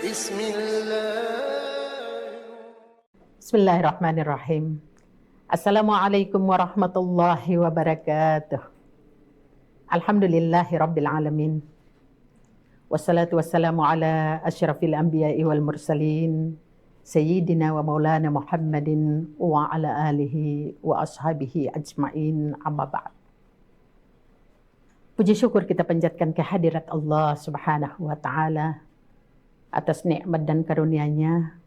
Bismillahirrahmanirrahim. Assalamualaikum warahmatullahi wabarakatuh. Alhamdulillahi rabbil alamin. Wassalatu wassalamu ala asyrafil anbiya'i wal mursalin Sayyidina wa maulana Muhammadin wa ala alihi wa ashabihi ajma'in, amma ba'd. Puji syukur kita panjatkan kehadirat Allah subhanahu wa ta'ala atas nikmat dan karunia-Nya.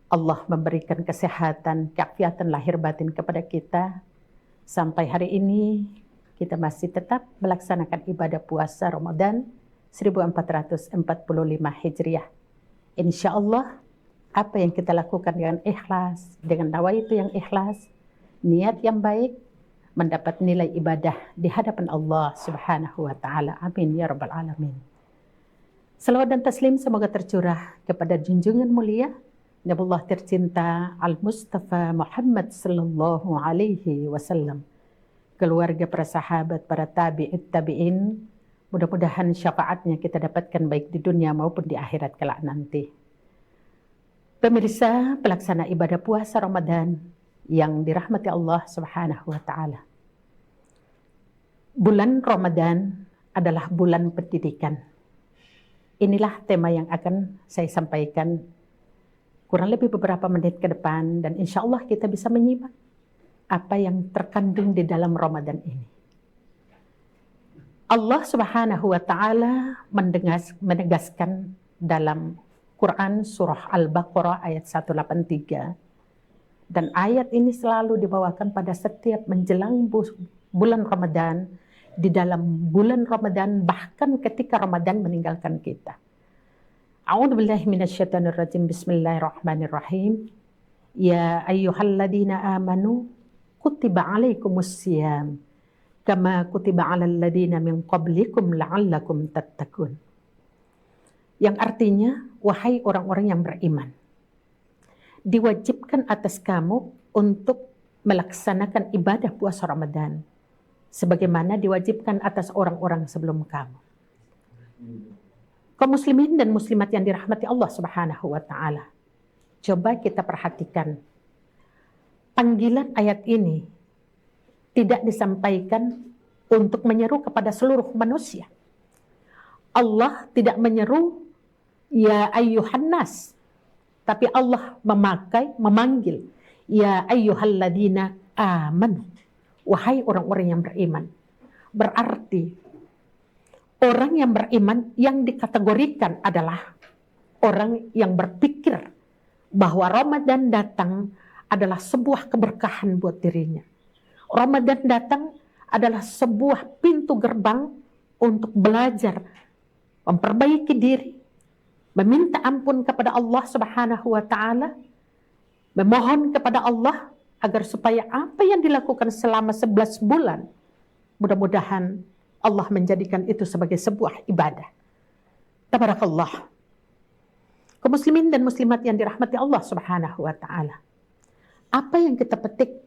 Allah memberikan kesehatan, keafiatan lahir batin kepada kita. Sampai hari ini kita masih tetap melaksanakan ibadah puasa Ramadan 1445 Hijriah. Insya Allah apa yang kita lakukan dengan ikhlas, dengan nawaitu yang ikhlas, niat yang baik, mendapat nilai ibadah di hadapan Allah subhanahu wa ta'ala. Amin ya rabbal alamin. Salawat dan taslim semoga tercurah kepada junjungan mulia Nabiullah tercinta Al-Mustafa Muhammad sallallahu alaihi wasallam, keluarga, para sahabat, para tabi'in. Mudah-mudahan syafaatnya kita dapatkan baik di dunia maupun di akhirat kelak nanti. Pemirsa, pelaksana ibadah puasa Ramadan yang dirahmati Allah subhanahu wa ta'ala. Bulan Ramadan adalah bulan pendidikan. Inilah tema yang akan saya sampaikan kurang lebih beberapa menit ke depan, dan insya Allah kita bisa menyimak apa yang terkandung di dalam Ramadan ini. Allah subhanahu wa ta'ala menegaskan dalam Quran surah Al-Baqarah ayat 183, dan ayat ini selalu dibawakan pada setiap menjelang bulan Ramadan, di dalam bulan Ramadan, bahkan ketika Ramadan meninggalkan kita. A'udzubillahi minasyaitonirrajim. Bismillahirrahmanirrahim. Ya ayyuhalladzina amanu kutiba alaikumussyam kama kutiba alal ladzina min qablikum la'allakum tattaqun. Yang artinya, wahai orang-orang yang beriman, diwajibkan atas kamu untuk melaksanakan ibadah puasa Ramadan sebagaimana diwajibkan atas orang-orang sebelum kamu. Kaum muslimin dan muslimat yang dirahmati Allah subhanahu wa ta'ala, coba kita perhatikan, panggilan ayat ini tidak disampaikan untuk menyeru kepada seluruh manusia. Allah tidak menyeru ya ayyuhan nas, tapi Allah memanggil ya ayyuhalladzina amanu, wahai orang-orang yang beriman. Berarti orang yang beriman yang dikategorikan adalah orang yang berpikir bahwa Ramadan datang adalah sebuah keberkahan buat dirinya. Ramadan datang adalah sebuah pintu gerbang untuk belajar, memperbaiki diri, meminta ampun kepada Allah subhanahu wa ta'ala, memohon kepada Allah agar supaya apa yang dilakukan selama 11 bulan, mudah-mudahan Allah menjadikan itu sebagai sebuah ibadah. Tabarakallah. Kaum muslimin dan muslimat yang dirahmati Allah subhanahu wa ta'ala, apa yang kita petik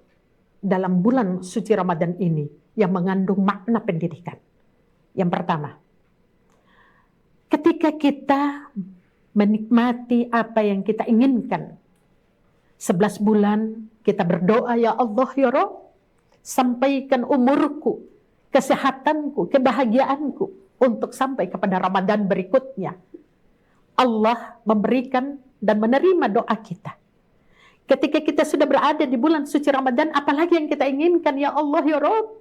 dalam bulan suci Ramadan ini yang mengandung makna pendidikan? Yang pertama, ketika kita menikmati apa yang kita inginkan 11 bulan, kita berdoa, ya Allah ya Rabb, sampaikan umurku, kesehatanku, kebahagiaanku untuk sampai kepada Ramadan berikutnya. Allah memberikan dan menerima doa kita. Ketika kita sudah berada di bulan suci Ramadan, apalagi yang kita inginkan? Ya Allah ya Rabb,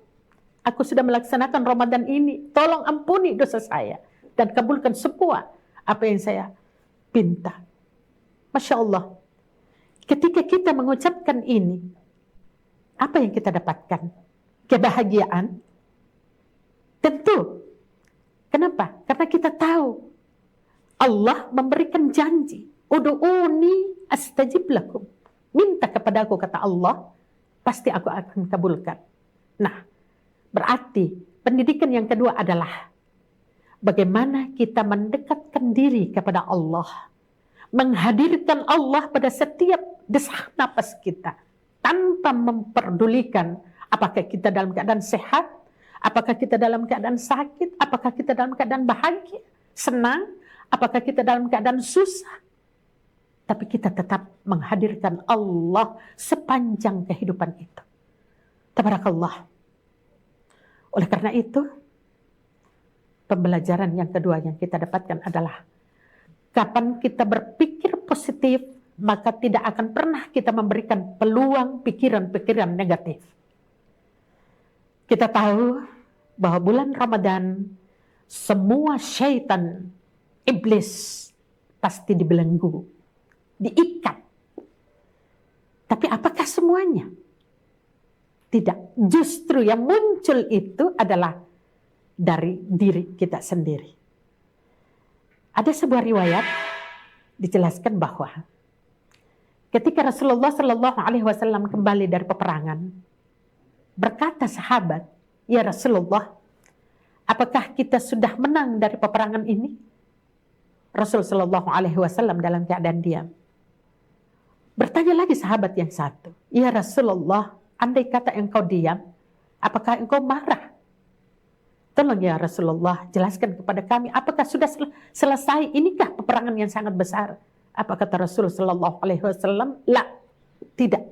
aku sudah melaksanakan Ramadan ini, tolong ampuni dosa saya dan kabulkan semua apa yang saya pinta. Masya Allah, ketika kita mengucapkan ini, apa yang kita dapatkan? Kebahagiaan. Tentu. Kenapa? Karena kita tahu Allah memberikan janji, ud'uni astajib lakum. Minta kepadaku, kata Allah, pasti aku akan kabulkan. Nah, berarti pendidikan yang kedua adalah bagaimana kita mendekatkan diri kepada Allah, menghadirkan Allah pada setiap desak napas kita, tanpa memperdulikan apakah kita dalam keadaan sehat, apakah kita dalam keadaan sakit, apakah kita dalam keadaan bahagia, senang, Apakah kita dalam keadaan susah, tapi kita tetap menghadirkan Allah sepanjang kehidupan itu. Tabarakallah. Oleh karena itu, pembelajaran yang kedua yang kita dapatkan adalah kapan kita berpikir positif, maka tidak akan pernah kita memberikan peluang pikiran-pikiran negatif. Kita tahu bahwa bulan Ramadan semua syaitan, iblis pasti dibelenggu, diikat. Tapi apakah semuanya? Tidak. Justru yang muncul itu adalah dari diri kita sendiri. Ada sebuah riwayat dijelaskan bahwa ketika Rasulullah Shallallahu Alaihi Wasallam kembali dari peperangan, berkata sahabat, "Ya Rasulullah, apakah kita sudah menang dari peperangan ini?" Rasul Shallallahu Alaihi Wasallam dalam keadaan diam. Bertanya lagi sahabat yang satu, "Ya Rasulullah, andai kata engkau diam, apakah engkau marah?" Tolong ya Rasulullah, jelaskan kepada kami, apakah sudah selesai? Inikah peperangan yang sangat besar? Apa kata Rasul Shallallahu Alaihi Wasallam? La, tidak.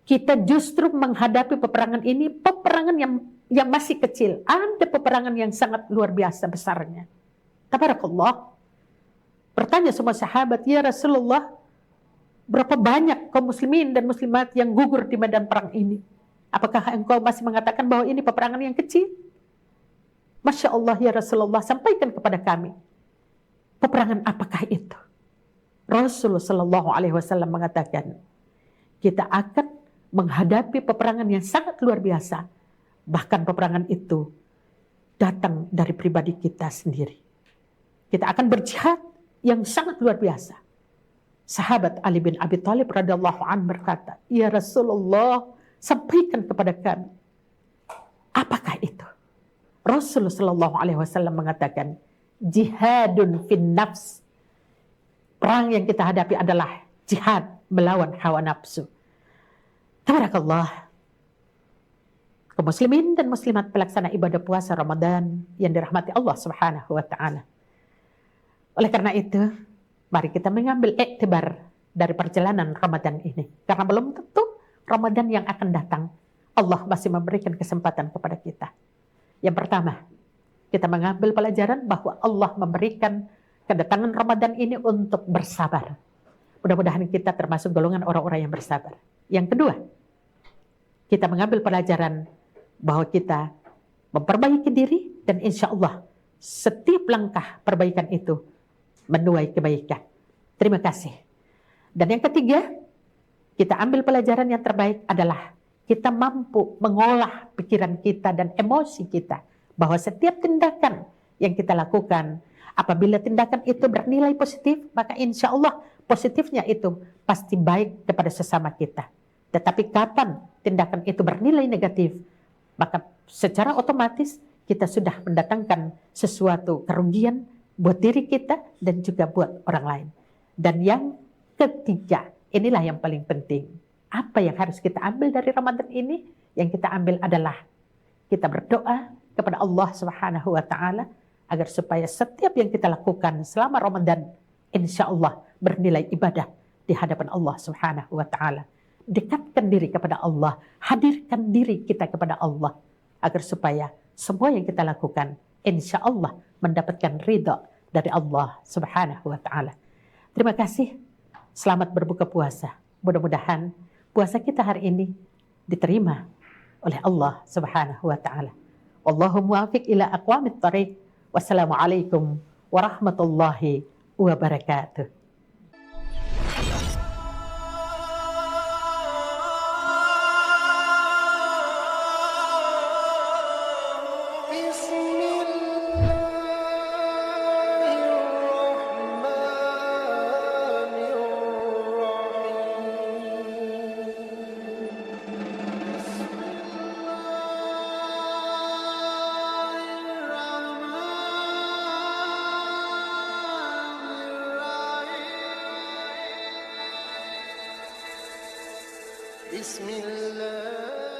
Kita justru menghadapi peperangan ini, peperangan yang masih kecil. Ada peperangan yang sangat luar biasa besarnya. Tabarakallah. Bertanya semua sahabat, "Ya Rasulullah, berapa banyak kaum muslimin dan muslimat yang gugur di medan perang ini? Apakah engkau masih mengatakan bahwa ini peperangan yang kecil?" Masya Allah ya Rasulullah, sampaikan kepada kami. Peperangan apakah itu? Rasulullah Shallallahu Alaihi Wasallam mengatakan, kita akan menghadapi peperangan yang sangat luar biasa. Bahkan peperangan itu datang dari pribadi kita sendiri. Kita akan berjihad yang sangat luar biasa. Sahabat Ali bin Abi Thalib radhiyallahu anhu berkata, "Ya Rasulullah, sampaikan kepada kami, apakah itu?" Rasulullah Shallallahu Alaihi Wasallam mengatakan, "Jihadun fin nafs." Perang yang kita hadapi adalah jihad melawan hawa nafsu. Tabarakallah. Kaum muslimin dan muslimat pelaksana ibadah puasa Ramadan yang dirahmati Allah Subhanahu wa taala. Oleh karena itu, mari kita mengambil iktibar dari perjalanan Ramadan ini. Karena belum tentu Ramadan yang akan datang Allah masih memberikan kesempatan kepada kita. Yang pertama, kita mengambil pelajaran bahwa Allah memberikan kedatangan Ramadan ini untuk bersabar. Mudah-mudahan kita termasuk golongan orang-orang yang bersabar. Yang kedua, kita mengambil pelajaran bahwa kita memperbaiki diri dan insya Allah setiap langkah perbaikan itu menuai kebaikan. Terima kasih. Dan yang ketiga, kita ambil pelajaran yang terbaik adalah kita mampu mengolah pikiran kita dan emosi kita bahwa setiap tindakan yang kita lakukan, apabila tindakan itu bernilai positif, maka insya Allah positifnya itu pasti baik kepada sesama kita. Tetapi kapan tindakan itu bernilai negatif, maka secara otomatis kita sudah mendatangkan sesuatu kerugian buat diri kita dan juga buat orang lain. Dan yang ketiga, inilah yang paling penting. Apa yang harus kita ambil dari Ramadan ini? Yang kita ambil adalah kita berdoa kepada Allah Subhanahu wa taala agar supaya setiap yang kita lakukan selama Ramadan insya Allah bernilai ibadah di hadapan Allah Subhanahu wa taala. Dekatkan diri kepada Allah, hadirkan diri kita kepada Allah agar supaya semua yang kita lakukan insya Allah mendapatkan ridha dari Allah Subhanahu wa taala. Terima kasih. Selamat berbuka puasa. Mudah-mudahan puasa kita hari ini diterima oleh Allah Subhanahu wa taala. Wallahu muwaffiq ila aqwamit thariq. Wassalamualaikum warahmatullahi wabarakatuh. بسم الله